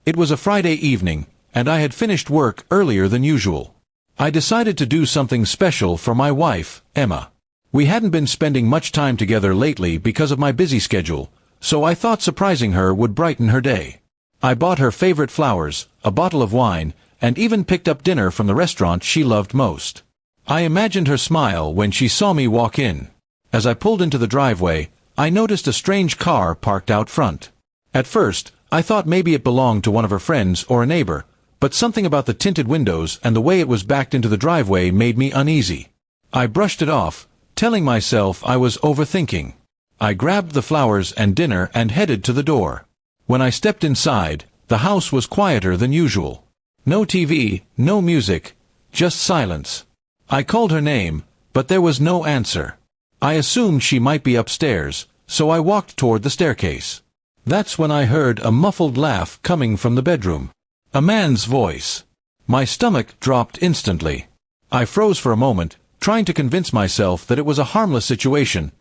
It was a Friday evening, and I had finished work earlier than usual. I decided to do something special for my wife, Emma. We hadn't been spending much time together lately because of my busy schedule, so I thought surprising her would brighten her day. I bought her favorite flowers, a bottle of wine, and even picked up dinner from the restaurant she loved most. I imagined her smile when she saw me walk in. As I pulled into the driveway, I noticed a strange car parked out front. At first, I thought maybe it belonged to one of her friends or a neighbor, but something about the tinted windows and the way it was backed into the driveway made me uneasy. I brushed it off, telling myself I was overthinking. I grabbed the flowers and dinner and headed to the door. When I stepped inside, the house was quieter than usual. No TV, no music, just silence. I called her name, but there was no answer. I assumed she might be upstairs, so I walked toward the staircase. That's when I heard a muffled laugh coming from the bedroom. A man's voice. My stomach dropped instantly. I froze for a moment, trying to convince myself that it was a harmless situation,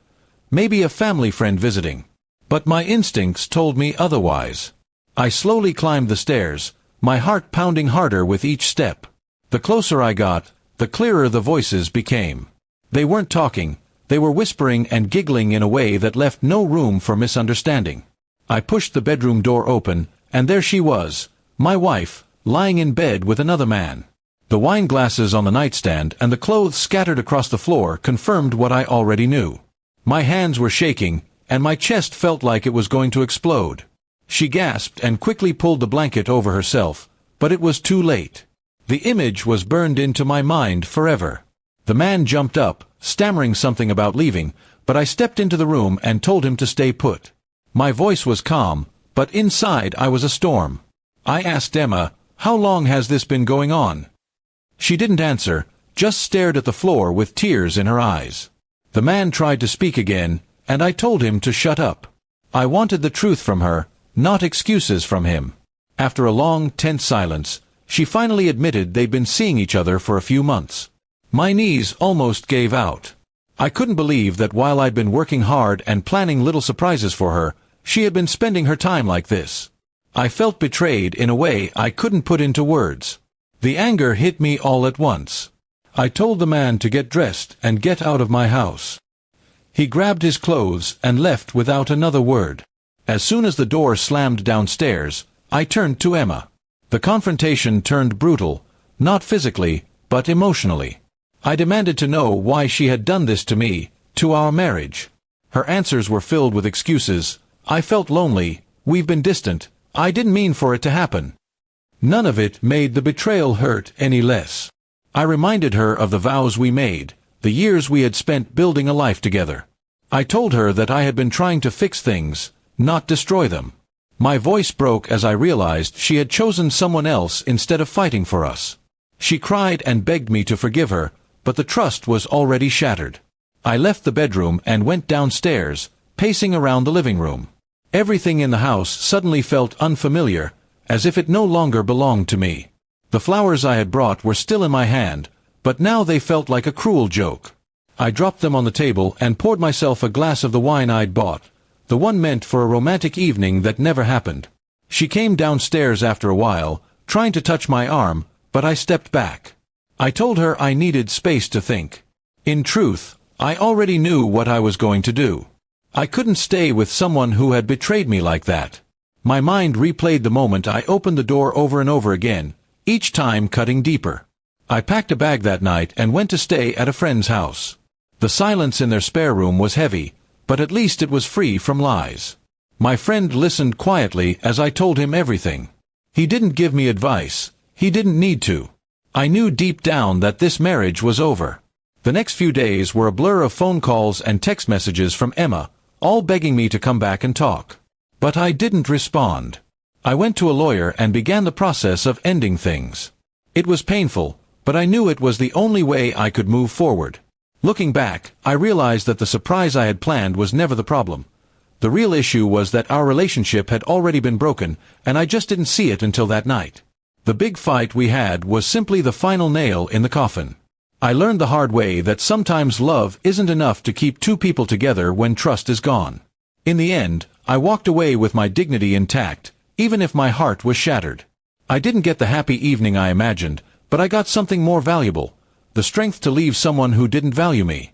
maybe a family friend visiting. But my instincts told me otherwise. I slowly climbed the stairs, my heart pounding harder with each step. The closer I got, the clearer the voices became. They weren't talking, they were whispering and giggling in a way that left no room for misunderstanding. I pushed the bedroom door open, and there she was, my wife, lying in bed with another man. The wine glasses on the nightstand and the clothes scattered across the floor confirmed what I already knew. My hands were shaking, and my chest felt like it was going to explode. She gasped and quickly pulled the blanket over herself, but it was too late. The image was burned into my mind forever. The man jumped up, stammering something about leaving, but I stepped into the room and told him to stay put. My voice was calm, but inside I was a storm. I asked Emma, "How long has this been going on?" She didn't answer, just stared at the floor with tears in her eyes. The man tried to speak again, and I told him to shut up. I wanted the truth from her, not excuses from him. After a long, tense silence, she finally admitted they'd been seeing each other for a few months. My knees almost gave out. I couldn't believe that while I'd been working hard and planning little surprises for her, she had been spending her time like this. I felt betrayed in a way I couldn't put into words. The anger hit me all at once. I told the man to get dressed and get out of my house. He grabbed his clothes and left without another word. As soon as the door slammed downstairs, I turned to Emma. The confrontation turned brutal, not physically, but emotionally. I demanded to know why she had done this to me, to our marriage. Her answers were filled with excuses. I felt lonely, we've been distant, I didn't mean for it to happen. None of it made the betrayal hurt any less. I reminded her of the vows we made, the years we had spent building a life together. I told her that I had been trying to fix things, not destroy them. My voice broke as I realized she had chosen someone else instead of fighting for us. She cried and begged me to forgive her, but the trust was already shattered. I left the bedroom and went downstairs, pacing around the living room. Everything in the house suddenly felt unfamiliar, as if it no longer belonged to me. The flowers I had brought were still in my hand, but now they felt like a cruel joke. I dropped them on the table and poured myself a glass of the wine I'd bought, the one meant for a romantic evening that never happened. She came downstairs after a while, trying to touch my arm, but I stepped back. I told her I needed space to think. In truth, I already knew what I was going to do. I couldn't stay with someone who had betrayed me like that. My mind replayed the moment I opened the door over and over again, each time cutting deeper. I packed a bag that night and went to stay at a friend's house. The silence in their spare room was heavy, but at least it was free from lies. My friend listened quietly as I told him everything. He didn't give me advice. He didn't need to. I knew deep down that this marriage was over. The next few days were a blur of phone calls and text messages from Emma, all begging me to come back and talk. But I didn't respond. I went to a lawyer and began the process of ending things. It was painful, but I knew it was the only way I could move forward. Looking back, I realized that the surprise I had planned was never the problem. The real issue was that our relationship had already been broken, and I just didn't see it until that night. The big fight we had was simply the final nail in the coffin. I learned the hard way that sometimes love isn't enough to keep two people together when trust is gone. In the end, I walked away with my dignity intact, even if my heart was shattered. I didn't get the happy evening I imagined, but I got something more valuable: the strength to leave someone who didn't value me.